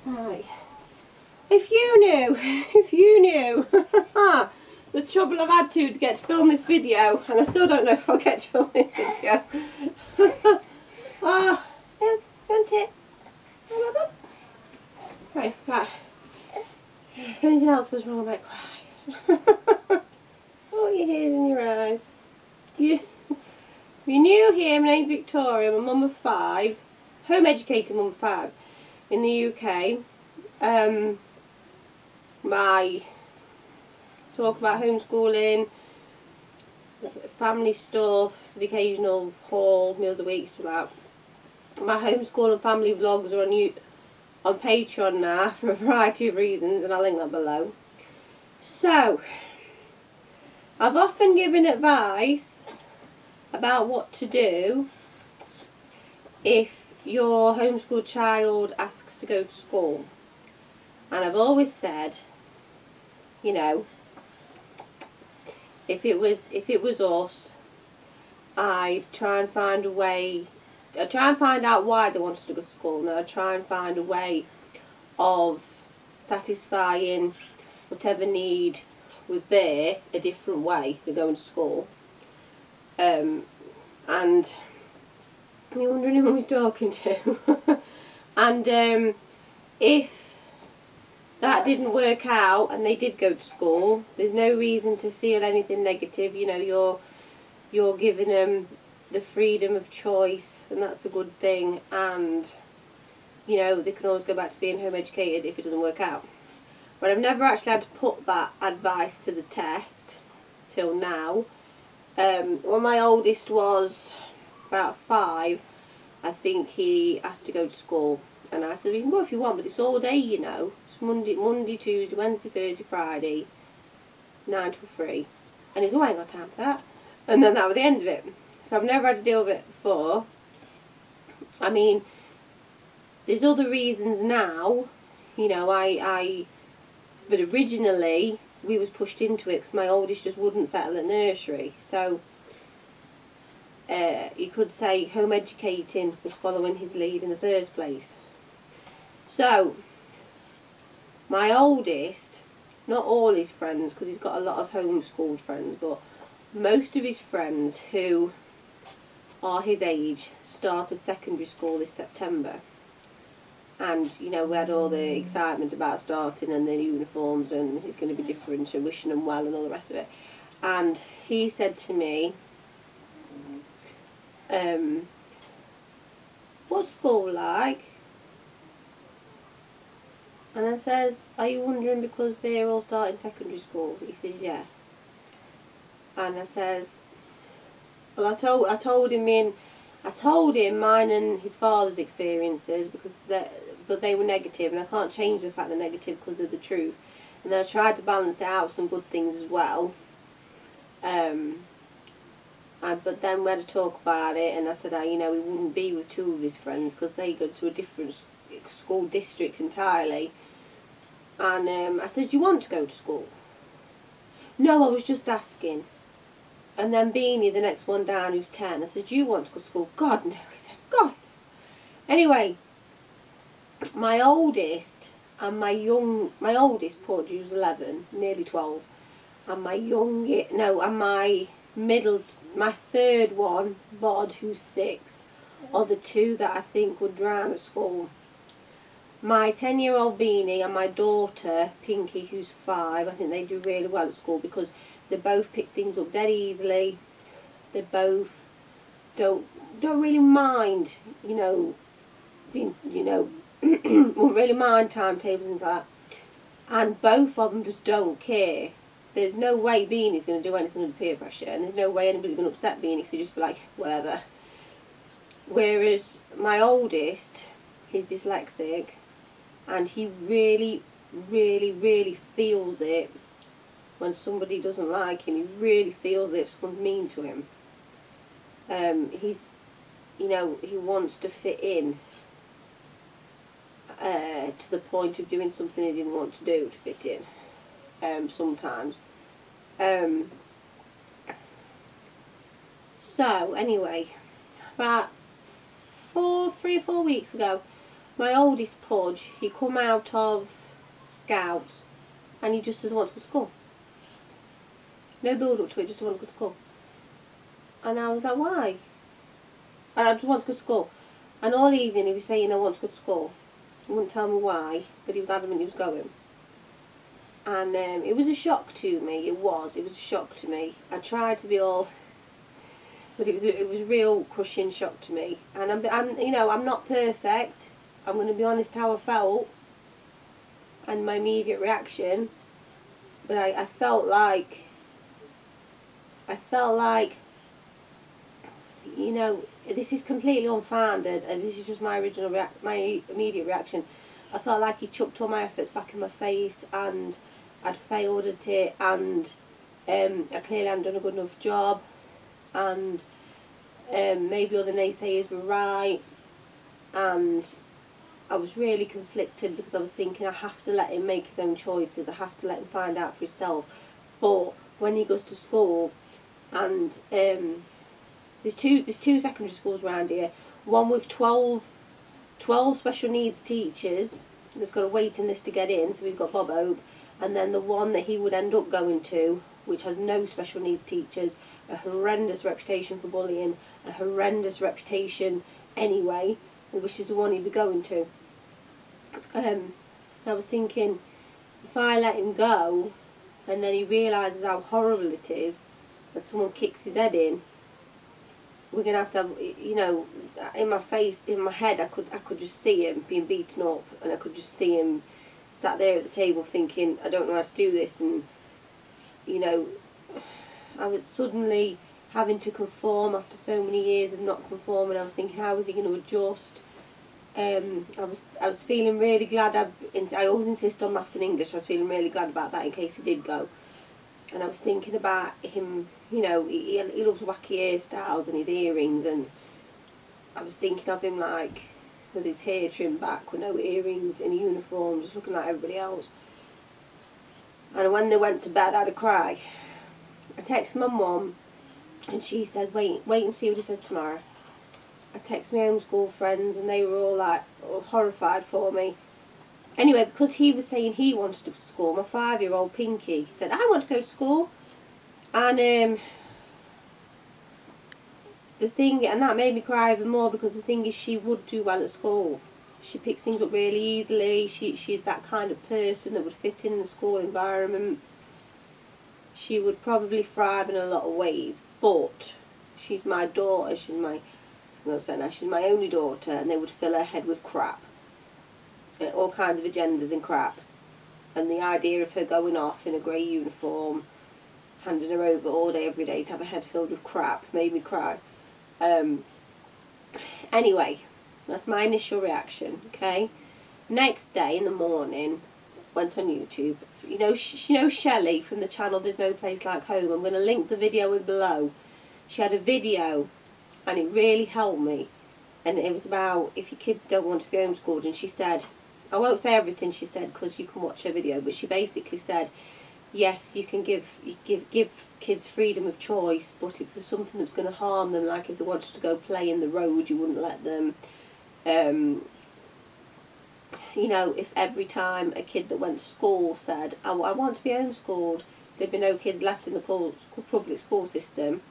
Right. If you knew the trouble I've had to get to film this video, and I still don't know if I'll get to film this video. Oh, don't it? Right, right. If anything else was wrong, I might cry. All you hear is in your eyes. If you're new here, my name's Victoria, I'm a mum of 5, home educated mum of 5 in the UK. My talk about homeschooling, family stuff, the occasional haul, meals a week, stuff like that. My homeschool and family vlogs are on Patreon now for a variety of reasons, and I'll link that below. So, I've often given advice about what to do if your homeschooled child asks to go to school, and I've always said, you know, if it was us, I'd try and find a way. I'd try and find out why they wanted to go to school, and I'd try and find a way of satisfying whatever need was there a different way than going to school. And you're wondering who he's talking to. And if that didn't work out and they did go to school, there's no reason to feel anything negative. You know, you're giving them the freedom of choice, and that's a good thing. And you know, they can always go back to being home educated if it doesn't work out. But I've never actually had to put that advice to the test till now. When my oldest was about 5, I think he asked to go to school, and I said, "You can go if you want, but it's all day, you know. It's Monday, Tuesday, Wednesday, Thursday, Friday, 9 till 3." And he's, "Oh, I ain't got time for that." And then that was the end of it. So I've never had to deal with it before. I mean, there's other reasons now, you know, but originally we was pushed into it because my oldest just wouldn't settle at nursery. So you could say home educating was following his lead in the first place. So my oldest, not all his friends, because he's got a lot of homeschooled friends, but most of his friends who are his age started secondary school this September. And, you know, we had all the excitement about starting and the uniforms and it's going to be different and wishing them well and all the rest of it. And he said to me, "What's school like?" And I says, "Are you wondering because they're all starting secondary school?" He says, "Yeah." And I says, well, I told him mine and his father's experiences, because but they were negative, and I can't change the fact they're negative because they're the truth. And then I tried to balance it out with some good things as well. But then we had to talk about it, and I said, you know, he wouldn't be with 2 of his friends because they go to a different school district entirely. And I said, "Do you want to go to school?" "No, I was just asking." And then Beanie, the next one down, who's 10, I said, "Do you want to go to school?" "God, no." He said, "God." Anyway, my oldest and my oldest Pudge, who's 11, nearly 12, and my third one, Bod, who's 6, are the 2 that I think would drown at school. My 10-year-old Beanie and my daughter, Pinky, who's 5, I think they do really well at school because they both pick things up dead easily. They both don't really mind, you know, won't really mind timetables and things like that. And both of them just don't care. There's no way Beanie's going to do anything under peer pressure, and there's no way anybody's going to upset Beanie because he'll just be like, whatever. Whereas my oldest, he's dyslexic, and he really, really, really feels it when somebody doesn't like him. He really feels it if someone's mean to him. He's, you know, he wants to fit in to the point of doing something he didn't want to do to fit in, sometimes. So anyway, about 3 or 4 weeks ago, my oldest Pudge, he come out of Scouts and he just doesn't want to go to school. No build up to it, just doesn't want to go to school. And I was like, why? I just want to go to school. And all evening he was saying I want to go to school. He wouldn't tell me why, but he was adamant he was going. And it was a shock to me. It was a shock to me. I tried to be all, but it was a real crushing shock to me. And I'm you know, I'm not perfect. I'm going to be honest how I felt and my immediate reaction. But I felt like, you know, this is completely unfounded, and this is just my my immediate reaction. I felt like he chucked all my efforts back in my face, and I'd failed at it, and I clearly hadn't done a good enough job, and maybe other naysayers were right, and I was really conflicted because I was thinking I have to let him make his own choices, I have to let him find out for himself. But when he goes to school, and there's two secondary schools around here, one with 12 special needs teachers that's got a waiting list to get in, so he's got Bob Hope, and then the one that he would end up going to, which has no special needs teachers, a horrendous reputation for bullying, a horrendous reputation anyway, which is the one he'd be going to. I was thinking, if I let him go and then he realises how horrible it is and someone kicks his head in, we're going to have, you know, in my face, in my head, I could just see him being beaten up, and I could just see him sat there at the table thinking, I don't know how to do this, and, you know, I was suddenly having to conform after so many years of not conforming. I was thinking, how is he going to adjust? I was feeling really glad. I always insist on maths and English. I was feeling really glad about that in case he did go. And I was thinking about him, you know, he loves wacky hairstyles and his earrings, and I was thinking of him like with his hair trimmed back, with no earrings, in a uniform, just looking like everybody else. And when they went to bed, I had a cry. I text my mum, and she says, wait and see what he says tomorrow. I text my homeschool friends, and they were all like horrified for me. Anyway, because he was saying he wanted to go to school, my 5-year-old Pinky said, I want to go to school. And and that made me cry even more, because the thing is, she would do well at school. She picks things up really easily. She's that kind of person that would fit in the school environment. She would probably thrive in a lot of ways, but she's my daughter. She's my only daughter, and they would fill her head with crap. All kinds of agendas and crap. And the idea of her going off in a grey uniform, handing her over all day every day to have a head filled with crap, made me cry. Anyway, that's my initial reaction, okay? Next day in the morning, went on YouTube. You know SHELLEY from the channel There's No Place Like Home. I'm going to link the video in below. She had a video, and it really helped me. And it was about if your kids don't want to be homeschooled, and she said, I won't say everything she said because you can watch her video, but she basically said, yes, you can give kids freedom of choice, but if it was something that's going to harm them, like if they wanted to go play in the road, you wouldn't let them. You know, if every time a kid that went to school said, I want to be homeschooled, there'd be no kids left in the public school system.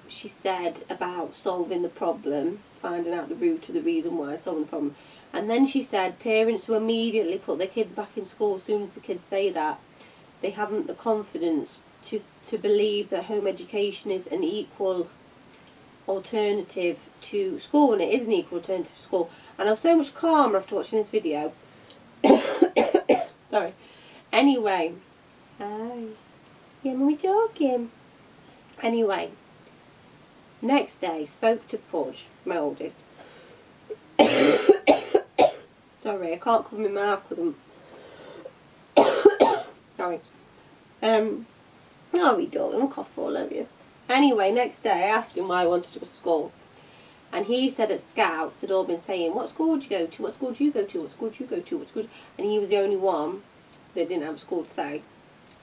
She said about solving the problem, finding out the root of the reason why, solving the problem. And then she said parents who immediately put their kids back in school as soon as the kids say that, they haven't the confidence to believe that home education is an equal alternative to school, and it is an equal alternative to school. And I was so much calmer after watching this video. Sorry. Anyway, hi. Yeah, Mummy talking. Anyway, next day, spoke to Pudge, my oldest. Sorry, I can't cover my mouth because I'm... Sorry. Oh, we don't. I'll cough all over you. Anyway, next day, I asked him why he wanted to go to school. And he said at Scouts had all been saying, what school do you go to? What school do you go to? What school do you go to? What school? And he was the only one that didn't have a school to say.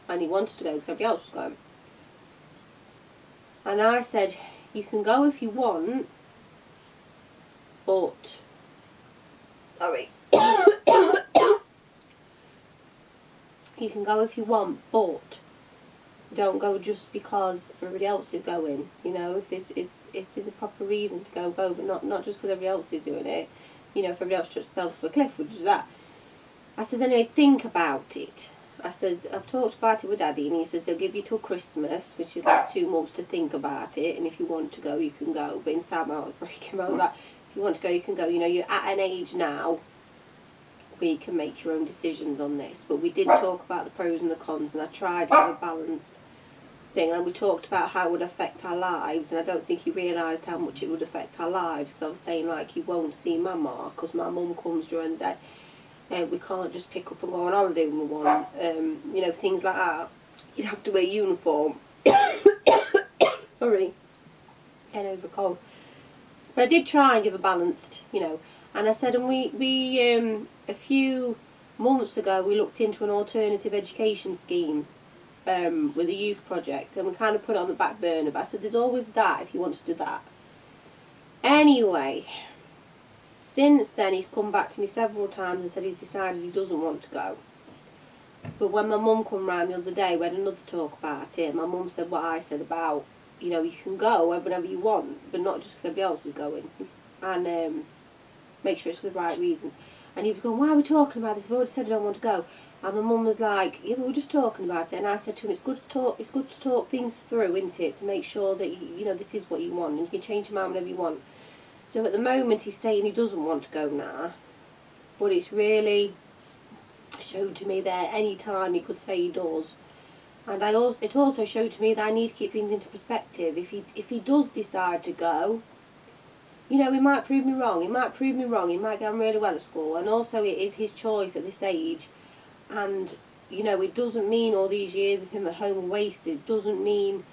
And he wanted to go because everybody else was going. And I said, you can go if you want, but Sorry. You can go if you want, but don't go just because everybody else is going. You know, if there's a proper reason to go, but not just because everybody else is doing it. You know, if everybody else shuts themselves to a cliff, would do that. I says, anyway, think about it. I said, I've talked about it with Daddy, and he says he'll give you till Christmas, which is like 2 months to think about it, and if you want to go, you can go. But inside my heart was breaking. I was like, if you want to go, you can go. You know, you're at an age now where you can make your own decisions on this. But we did talk about the pros and the cons, and I tried to have a balanced thing, and we talked about how it would affect our lives, and I don't think he realised how much it would affect our lives, because I was saying, like, he won't see Mama because my mum comes during the day. We can't just pick up and go on holiday when we want, you know, things like that. You'd have to wear uniform. Sorry, getting over cold. But I did try and give a balanced, you know, and I said, and we a few months ago we looked into an alternative education scheme with a youth project, and we kind of put it on the back burner, but I said there's always that if you want to do that. Anyway, since then he's come back to me several times and said he's decided he doesn't want to go. But when my mum come round the other day, we had another talk about it. My mum said what I said about, you know, you can go whenever you want, but not just because everybody else is going, and make sure it's for the right reason. And he was going, why are we talking about this? I've already said I don't want to go. And my mum was like, yeah, but we're just talking about it. And I said to him, it's good to talk things through, isn't it, to make sure that you know this is what you want, and you can change your mind whenever you want. So at the moment he's saying he doesn't want to go now, but it's really showed to me that any time he could say he does. And it also showed to me that I need to keep things into perspective. If he does decide to go, you know, he might prove me wrong. He might get on really well at school, and also it is his choice at this age. And you know, it doesn't mean all these years of him at home are wasted. It doesn't mean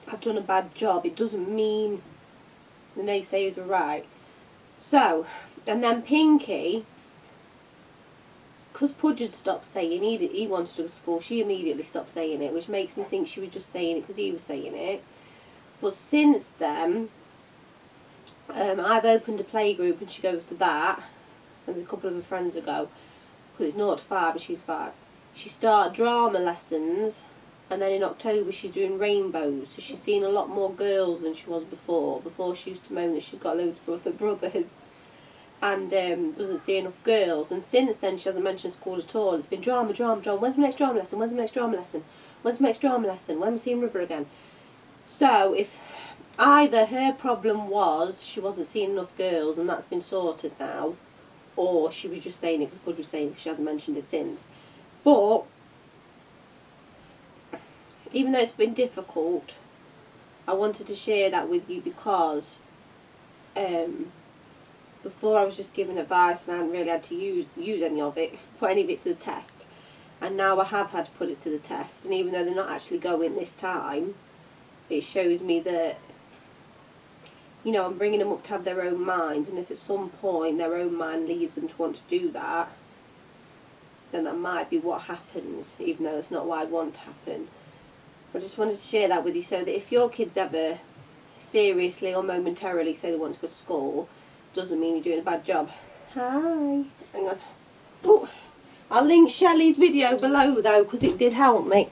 I've done a bad job. It doesn't mean the naysayers were right. So, and then Pinky, because Pudge had stopped saying he wanted to go to school, she immediately stopped saying it, which makes me think she was just saying it because he was saying it. But since then, I've opened a playgroup and she goes to that, and a couple of her friends go, because it's 0 to 5 and she's 5. She started drama lessons, and then in October she's doing rainbows, so she's seen a lot more girls than she was before. Before she used to moan that she's got loads of brothers and doesn't see enough girls. And since then she hasn't mentioned school at all. It's been drama. When's my next drama lesson? When's my next drama lesson? When's my next drama lesson? When am I seeing River again? So if either her problem was she wasn't seeing enough girls and that's been sorted now, or she was just saying it because Pudge was saying it because she hasn't mentioned it since. But even though it's been difficult, I wanted to share that with you because before I was just giving advice and I hadn't really had to use any of it, put any of it to the test. And now I have had to put it to the test, and even though they're not actually going this time, it shows me that, you know, I'm bringing them up to have their own minds, and if at some point their own mind leads them to want to do that, then that might be what happens, even though that's not what I'd want to happen. I just wanted to share that with you so that if your kids ever seriously or momentarily say they want to go to school, doesn't mean you're doing a bad job. Hi. Hang on. Oh, I'll link Shelley's video below though, because it did help me.